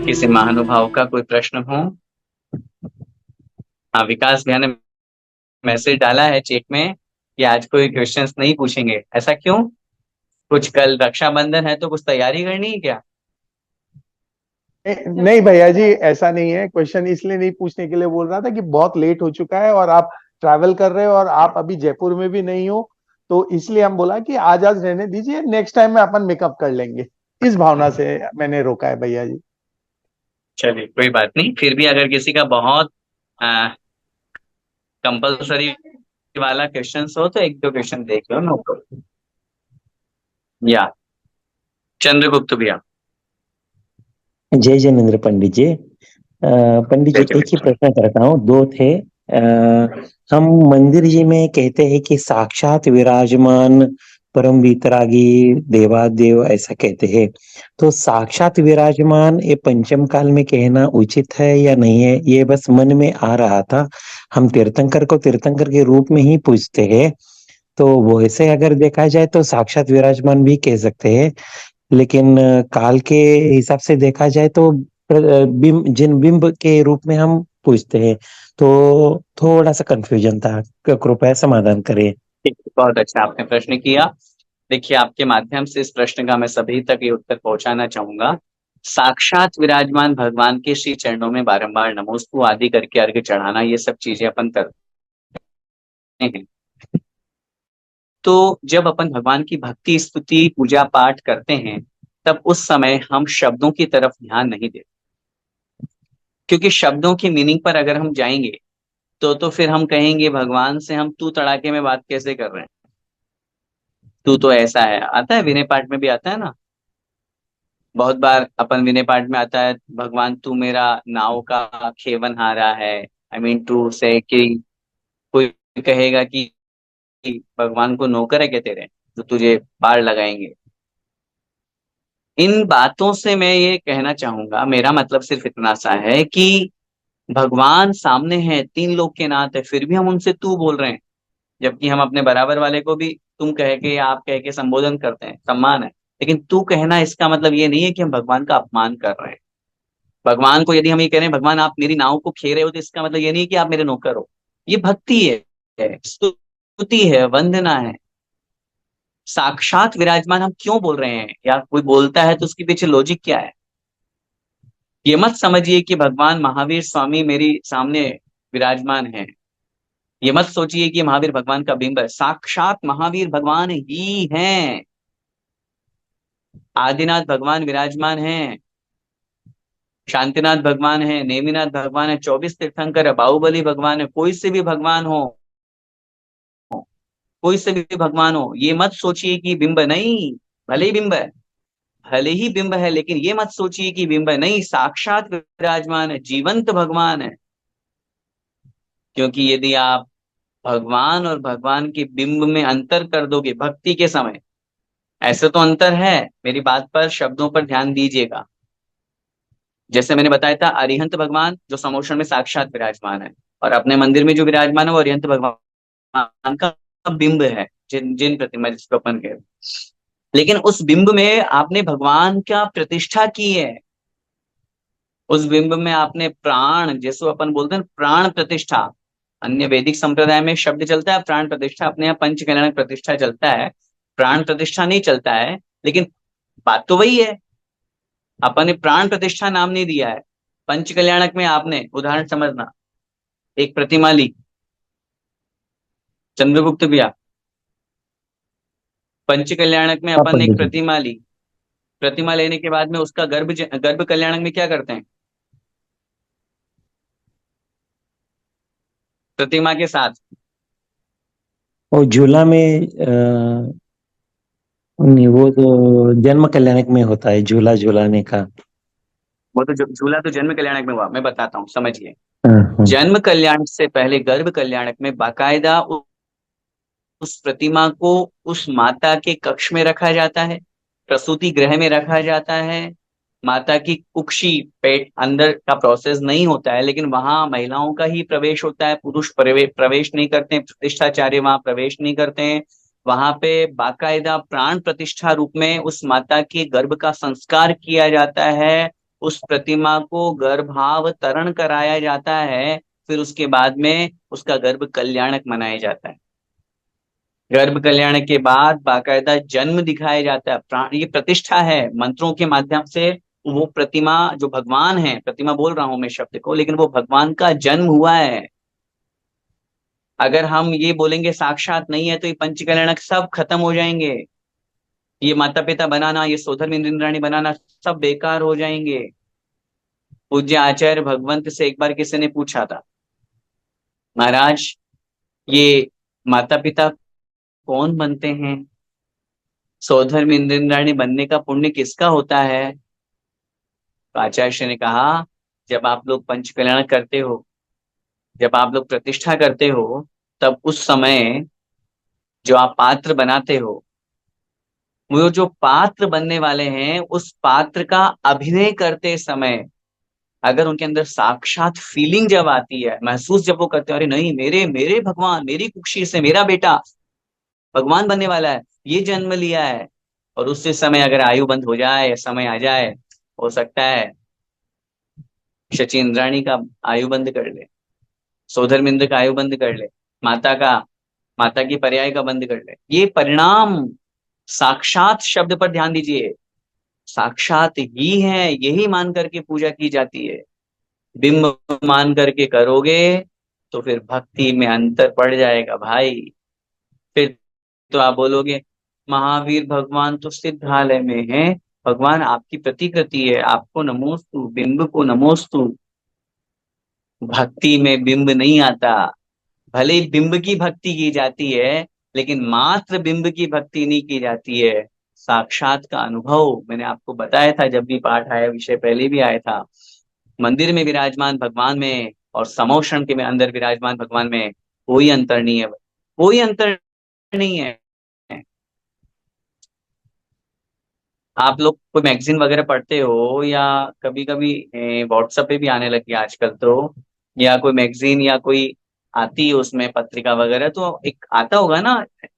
किसी महानुभाव का कोई प्रश्न हो? हाँ, विकास भैया ने मैसेज डाला है चेट में कि आज कोई क्वेश्चंस नहीं पूछेंगे। ऐसा क्यों? कुछ कल रक्षाबंधन है तो कुछ तैयारी करनी है क्या? नहीं भैया जी, ऐसा नहीं है। क्वेश्चन इसलिए नहीं पूछने के लिए बोल रहा था कि बहुत लेट हो चुका है और आप ट्रैवल कर रहे हो और आप अभी जयपुर में भी नहीं हो। तो इसलिए हम बोला कि आज आज रहने दीजिए, नेक्स्ट टाइम में अपन मेकअप कर लेंगे। इस भावना से मैंने रोका है भैया जी। चलिए, कोई बात नहीं। फिर भी अगर किसी का बहुत कंपलसरी वाला क्वेश्चंस हो तो एक दो क्वेश्चन देख लो, नो प्रॉब्लम। या चंद्रगुप्त भैया। जय जैनेन्द्र पंडित जी। पंडित जय जी, जय एक ही विष्णु। प्रश्न करता हूँ, दो थे। हम मंदिर जी में कहते हैं कि साक्षात विराजमान परम वितरागी देवादेव, ऐसा कहते हैं। तो साक्षात विराजमान ये पंचम काल में कहना उचित है या नहीं है, ये बस मन में आ रहा था। हम तीर्थंकर को तीर्थंकर के रूप में ही पूजते हैं, तो वैसे अगर देखा जाए तो साक्षात विराजमान भी कह सकते हैं। लेकिन काल के हिसाब से देखा जाए तो बिंब, जिन बिंब के रूप में हम पूछते हैं, तो थोड़ा सा कंफ्यूजन था। कृपया समाधान करें। ठीक है, बहुत अच्छा आपने प्रश्न किया। देखिए, आपके माध्यम से इस प्रश्न का मैं सभी तक ये उत्तर पहुंचाना चाहूंगा। साक्षात विराजमान भगवान के श्री चरणों में बारंबार नमोस्तु आदि करके अर्घ्य चढ़ाना, ये सब चीजें अपन करते हैं। तो जब अपन भगवान की भक्ति स्तुति पूजा पाठ करते हैं, तब उस समय हम शब्दों की तरफ ध्यान नहीं देते। क्योंकि शब्दों की मीनिंग पर अगर हम जाएंगे तो फिर हम कहेंगे भगवान से हम तू तड़ाके में बात कैसे कर रहे हैं। तू तो ऐसा है, आता है विनय पाठ में भी आता है ना। बहुत बार अपन विनय पाठ में आता है, भगवान तू मेरा नाव का खेवनहारा है। आई मीन टू से कि कोई कहेगा कि भगवान को नौकर है क्या तेरे, तो तुझे पार लगाएंगे। इन बातों से मैं ये कहना चाहूंगा, मेरा मतलब सिर्फ इतना सा है कि भगवान सामने है, तीन लोग के नाथ है, फिर भी हम उनसे तू बोल रहे हैं। जबकि हम अपने बराबर वाले को भी तुम कह के या आप कह के संबोधन करते हैं, सम्मान है। लेकिन तू कहना इसका मतलब ये नहीं है कि हम भगवान का अपमान कर रहे हैं। भगवान को यदि हम ये कह रहे हैं भगवान आप मेरी नाव को खे रहे हो, तो इसका मतलब ये नहीं है कि आप मेरे नौकर हो। ये भक्ति है, स्तुति है, वंदना है। साक्षात विराजमान हम क्यों बोल रहे हैं, या कोई बोलता है तो उसके पीछे लॉजिक क्या है? ये मत समझिए कि भगवान महावीर स्वामी मेरी सामने विराजमान है। ये मत सोचिए कि महावीर भगवान का बिंब है। साक्षात महावीर भगवान ही हैं। आदिनाथ भगवान विराजमान हैं। शांतिनाथ भगवान है, नेमिनाथ भगवान है, 24 तीर्थंकर है, बाहुबली भगवान है। कोई से भी भगवान हो, कोई से भी भगवान हो, ये मत सोचिए कि बिंब नहीं। भले ही बिंब है, भले ही बिंब है, लेकिन ये मत सोचिए कि बिंब है। नहीं, साक्षात विराजमान है, जीवंत भगवान है। क्योंकि यदि आप भगवान और भगवान के बिंब में अंतर कर दोगे भक्ति के समय, ऐसे तो अंतर है। मेरी बात पर, शब्दों पर ध्यान दीजिएगा। जैसे मैंने बताया था, अरिहंत भगवान जो समोषण में साक्षात विराजमान है, और अपने मंदिर में जो विराजमान है वो अरिहंत भगवान का बिंब है, जिन जिन प्रतिमा जिसको अपन कहते हैं। लेकिन उस बिंब में आपने भगवान का प्रतिष्ठा की है। उस बिंब में आपने प्राण, जैसो अपन बोलते हैं प्राण प्रतिष्ठा। अन्य वैदिक संप्रदाय में शब्द चलता है प्राण प्रतिष्ठा, अपने यहाँ पंच कल्याणक प्रतिष्ठा चलता है, प्राण प्रतिष्ठा नहीं चलता है। लेकिन बात तो वही है। अपन ने प्राण प्रतिष्ठा नाम नहीं दिया है। पंच कल्याणक में आपने, उदाहरण समझना, एक प्रतिमा ली, चंद्रगुप्त भैया। पंच कल्याणक में हाँ अपन ने एक पंडित जी। प्रतिमा ली। प्रतिमा लेने के बाद में उसका गर्भ कल्याणक में क्या करते हैं? प्रतिमा के साथ वो झूला में नहीं, वो तो जन्म कल्याणक में होता है, झूला झूलाने का। वो तो झूला तो जन्म कल्याणक में हुआ, मैं बताता हूँ समझिए। हाँ हाँ। जन्म कल्याण से पहले गर्भ कल्याणक में बाकायदा उस प्रतिमा को उस माता के कक्ष में रखा जाता है, प्रसूति गृह में रखा जाता है। माता की कुक्षी, पेट अंदर का प्रोसेस नहीं होता है, लेकिन वहां महिलाओं का ही प्रवेश होता है, पुरुष प्रवेश नहीं करते हैं, प्रतिष्ठाचार्य वहां प्रवेश नहीं करते हैं। वहां पे बाकायदा प्राण प्रतिष्ठा रूप में उस माता के गर्भ का संस्कार किया जाता है। उस प्रतिमा को गर्भावतरण कराया जाता है, फिर उसके बाद में उसका गर्भ कल्याणक मनाया जाता है। गर्भ कल्याण के बाद बाकायदा जन्म दिखाया जाता है, प्राण, ये प्रतिष्ठा है मंत्रों के माध्यम से। वो प्रतिमा जो भगवान है, प्रतिमा बोल रहा हूं मैं शब्द को, लेकिन वो भगवान का जन्म हुआ है। अगर हम ये बोलेंगे साक्षात नहीं है तो ये पंचकल्याणक सब खत्म हो जाएंगे। ये माता पिता बनाना, ये सोधर इंद्राणी बनाना सब बेकार हो जाएंगे। पूज्य आचार्य भगवंत से एक बार किसी ने पूछा था, महाराज ये माता पिता कौन बनते हैं, सोधर इंद्राणी बनने का पुण्य किसका होता है? तो आचार्य श्री ने कहा, जब आप लोग पंच कल्याण करते हो, जब आप लोग प्रतिष्ठा करते हो, तब उस समय जो आप पात्र बनाते हो, वो जो पात्र बनने वाले हैं उस पात्र का अभिनय करते समय अगर उनके अंदर साक्षात फीलिंग जब आती है, महसूस जब वो करते हैं, अरे नहीं मेरे मेरे भगवान, मेरी कुक्षी से मेरा बेटा भगवान बनने वाला है, ये जन्म लिया है, और उसी समय अगर आयु बंद हो जाए, समय आ जाए, हो सकता है शची इंद्राणी का आयु बंद कर ले, सोधर्मिंद्र का आयु बंद कर ले, माता का, माता की पर्याय का बंद कर ले। ये परिणाम साक्षात शब्द पर ध्यान दीजिए, साक्षात ही है, यही मान करके पूजा की जाती है। बिंब मान करके करोगे तो फिर भक्ति में अंतर पड़ जाएगा भाई। फिर तो आप बोलोगे महावीर भगवान तो सिद्धालय में है, भगवान आपकी प्रतिकृति है, आपको नमोस्तु, बिंब को नमोस्तु। भक्ति में बिंब नहीं आता। भले ही बिंब की भक्ति की जाती है, लेकिन मात्र बिंब की भक्ति नहीं की जाती है, साक्षात का अनुभव। मैंने आपको बताया था जब भी पाठ आया, विषय पहले भी आया था, मंदिर में विराजमान भगवान में और समोषण के में अंदर विराजमान भगवान में कोई अंतर नहीं है, कोई अंतर नहीं है। आप लोग कोई मैगजीन वगैरह पढ़ते हो, या कभी कभी व्हाट्सएप पे भी आने लगी आजकल तो, या कोई मैगजीन या कोई आती है उसमें पत्रिका वगैरह, तो एक आता होगा ना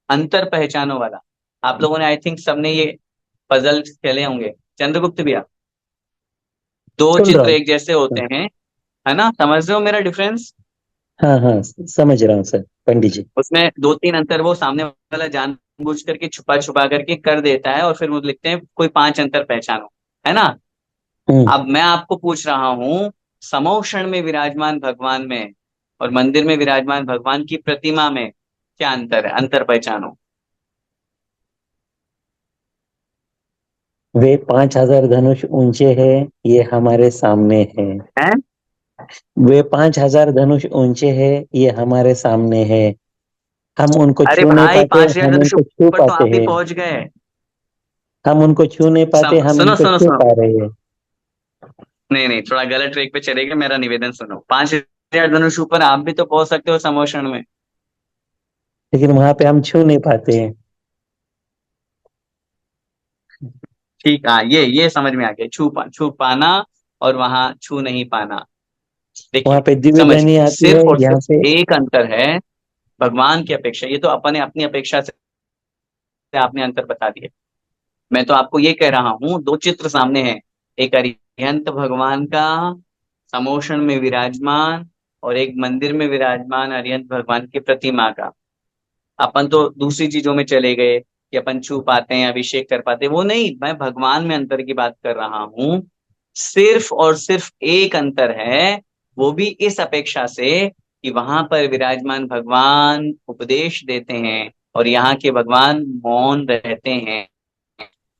अंतर पहचानो वाला। आप लोगों ने आई थिंक सबने ये पजल खेले होंगे, चंद्रगुप्त भैया। दो सुन रहा चित्र हूँ। एक जैसे होते हैं, है ना, समझ रहे हो मेरा डिफरेंस? हाँ हाँ, समझ रहा हूँ सर, पंडित जी। उसमें दो तीन अंतर वो सामने वाला जानबूझ करके छुपा छुपा करके कर देता है, और फिर वो लिखते हैं कोई पांच अंतर पहचानो, है ना। हम्म। अब मैं आपको पूछ रहा हूं, समोक्षण में विराजमान भगवान में और मंदिर में विराजमान भगवान की प्रतिमा में क्या अंतर है, अंतर पहचानो। वे 5,000 धनुष ऊंचे हैं, ये हमारे सामने है। हैं? वे 5,000 धनुष ऊंचे हैं, ये हमारे सामने है। हम उनको अरे छू नहीं भाई, पाते, 5,000 हम धनुष उनको छू ऊपर तो पाते आप भी हैं। पहुंच गए। हम उनको छू नहीं पाते, हम सुनो उनको सुनो छू सुनो, पा रहे हैं। नहीं नहीं, थोड़ा गलत ट्रैक पे चलेगा, मेरा निवेदन सुनो। 5,000 धनुष ऊपर आप भी तो पहुंच सकते हो समोषण में। लेकिन वहां पे हम छू नहीं पाते हैं। ठीक, हाँ, ये समझ में आ गया, छू पाना और वहां छू नहीं पाना। वहां देखिए, पे दिव्य ध्वनि समझिए, आती है, सिर्फ और यहाँ पे। सिर्फ एक अंतर है भगवान की अपेक्षा। ये तो अपने अपनी अपेक्षा से आपने अंतर बता दिया। मैं तो आपको ये कह रहा हूं, दो चित्र सामने हैं, एक अरिहंत भगवान का समोषण में विराजमान, और एक मंदिर में विराजमान अरिहंत भगवान की प्रतिमा का। अपन तो दूसरी चीजों में चले गए कि अपन छू पाते हैं, अभिषेक कर पाते हैं, वो नहीं, मैं भगवान में अंतर की बात कर रहा हूं। सिर्फ और सिर्फ एक अंतर है, वो भी इस अपेक्षा से कि वहां पर विराजमान भगवान उपदेश देते हैं और यहाँ के भगवान मौन रहते हैं।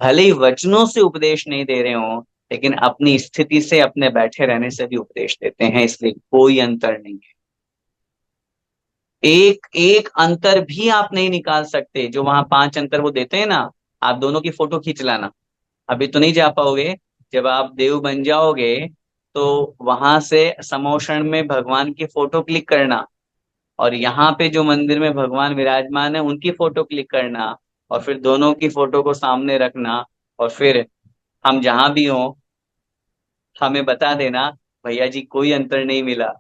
भले ही वचनों से उपदेश नहीं दे रहे हो, लेकिन अपनी स्थिति से, अपने बैठे रहने से भी उपदेश देते हैं, इसलिए कोई अंतर नहीं है। एक एक अंतर भी आप नहीं निकाल सकते, जो वहां पांच अंतर वो देते हैं ना। आप दोनों की फोटो खींच लाना, अभी तो नहीं जा पाओगे, जब आप देव बन जाओगे तो वहां से समोषण में भगवान की फोटो क्लिक करना, और यहाँ पे जो मंदिर में भगवान विराजमान है उनकी फोटो क्लिक करना, और फिर दोनों की फोटो को सामने रखना, और फिर हम जहां भी हों हमें बता देना, भैया जी कोई अंतर नहीं मिला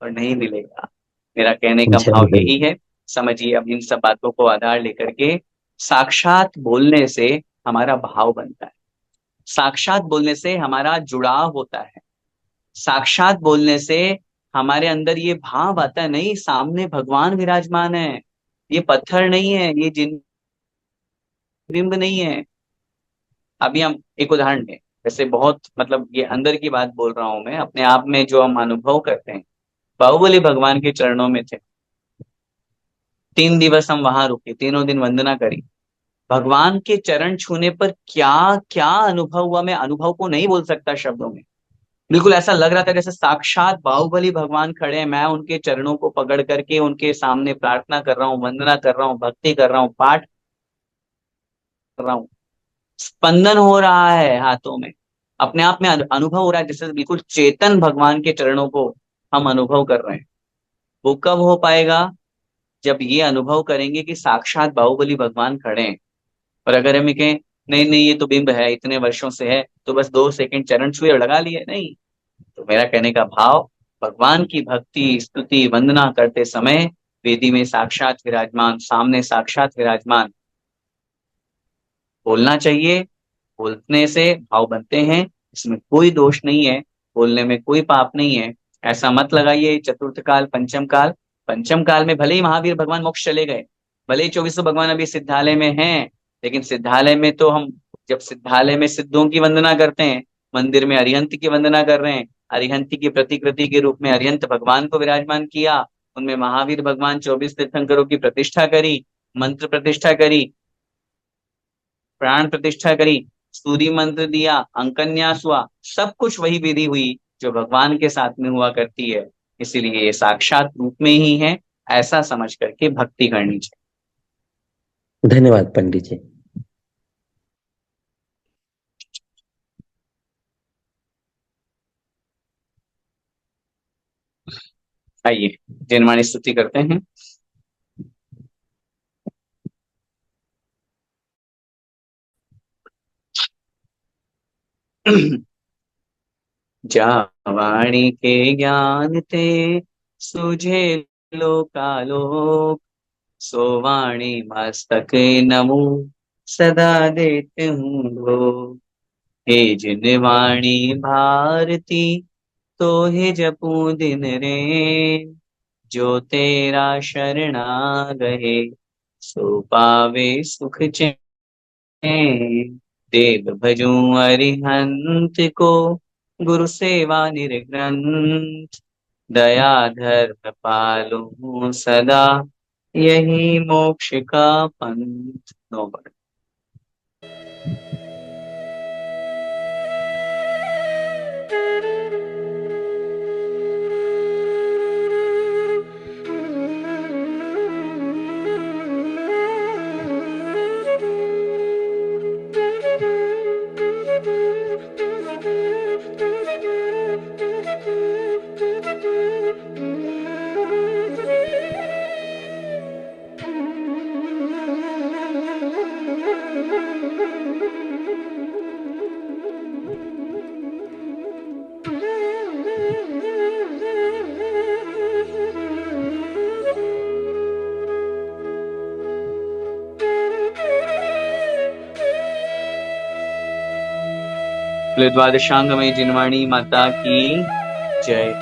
और नहीं मिलेगा। मेरा कहने का जय भाव हो। यही है। समझिए, अब इन सब बातों को आधार लेकर के साक्षात बोलने से हमारा भाव बनता है। साक्षात बोलने से हमारा जुड़ाव होता है, साक्षात बोलने से हमारे अंदर ये भाव आता है, नहीं सामने भगवान विराजमान है, ये पत्थर नहीं है, ये जिन बिंब नहीं है। अभी हम एक उदाहरण दें, जैसे बहुत मतलब ये अंदर की बात बोल रहा हूं मैं, अपने आप में जो हम अनुभव करते हैं। बाहुबली भगवान के चरणों में थे, 3 दिवस हम वहां रुके, तीनों दिन वंदना करी। भगवान के चरण छूने पर क्या क्या अनुभव हुआ, मैं अनुभव को नहीं बोल सकता शब्दों में। बिल्कुल ऐसा लग रहा था जैसे साक्षात बाहुबली भगवान खड़े हैं, मैं उनके चरणों को पकड़ करके उनके सामने प्रार्थना कर रहा हूँ, वंदना कर रहा हूँ, भक्ति कर रहा हूँ, पाठ कर रहा हूँ। स्पंदन हो रहा है हाथों में, अपने आप में अनुभव हो रहा है, जैसे बिल्कुल चेतन भगवान के चरणों को हम अनुभव कर रहे हैं। वो कब हो पाएगा? जब ये अनुभव करेंगे कि साक्षात बाहुबली भगवान खड़े हैं। और अगर हम कहें नहीं नहीं ये तो बिंब है, इतने वर्षों से है, तो बस 2 सेकंड चरण छुए और लगा लिए, नहीं। तो मेरा कहने का भाव, भगवान की भक्ति स्तुति वंदना करते समय वेदी में साक्षात विराजमान, सामने साक्षात विराजमान बोलना चाहिए। बोलने से भाव बनते हैं, इसमें कोई दोष नहीं है, बोलने में कोई पाप नहीं है। ऐसा मत लगाइए चतुर्थ काल पंचम काल, पंचम काल में भले ही महावीर भगवान मोक्ष चले गए, भले ही 24 भगवान अभी सिद्धालय में हैं, लेकिन सिद्धालय में तो हम जब सिद्धालय में सिद्धों की वंदना करते हैं, मंदिर में अरिहंत की वंदना कर रहे हैं, अरिहंत की प्रतिकृति के रूप में अरिहंत भगवान को विराजमान किया, उनमें महावीर भगवान 24 तीर्थंकरों की प्रतिष्ठा करी, मंत्र प्रतिष्ठा करी, प्राण प्रतिष्ठा करी, सूर्य मंत्र दिया, अंकन्यास हुआ, सब कुछ वही विधि हुई जो भगवान के साथ में हुआ करती है। इसीलिए ये साक्षात रूप में ही है, ऐसा समझ करके भक्ति करनी चाहिए। धन्यवाद पंडित जी। आइए जिनवाणी स्तुति करते हैं। जावाणी के ज्ञान ते सुझे लोकालोक, सोवाणी मस्तक नमो सदा देते हूँ लोक। हे जिनवाणी भारती तो हे जपू दिन रे, जो तेरा शरणा गए सो पावे सुख चैन। देव भजूं अरिहंत को गुरु सेवा निर्ग्रंथ, दया धर्म पालूं सदा यही मोक्ष का पंथ। नोबल। द्वादशांग में जिनवाणी माता की जय।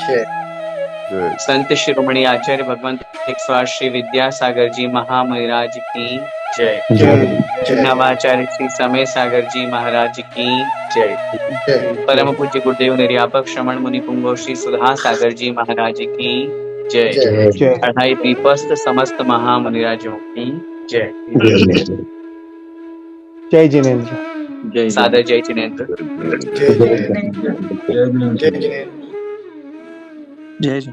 संत शिरोमणि आचार्य भगवंत 108 श्री विद्यासागर जी महामहिराज की जय। नवाचार्य श्री समय सागर जी महाराज की जय। परम पूज्य गुरुदेव निर्यापक श्रमण मुनि पुंगव श्री सुधा सागर जी महाराज की जय। अढ़ाई दीपस्थ समस्त महामुनिराजों की जय। जय जिनेन्द्र। सादर जय जिनेन्द्र। जय जिनेन्द्र।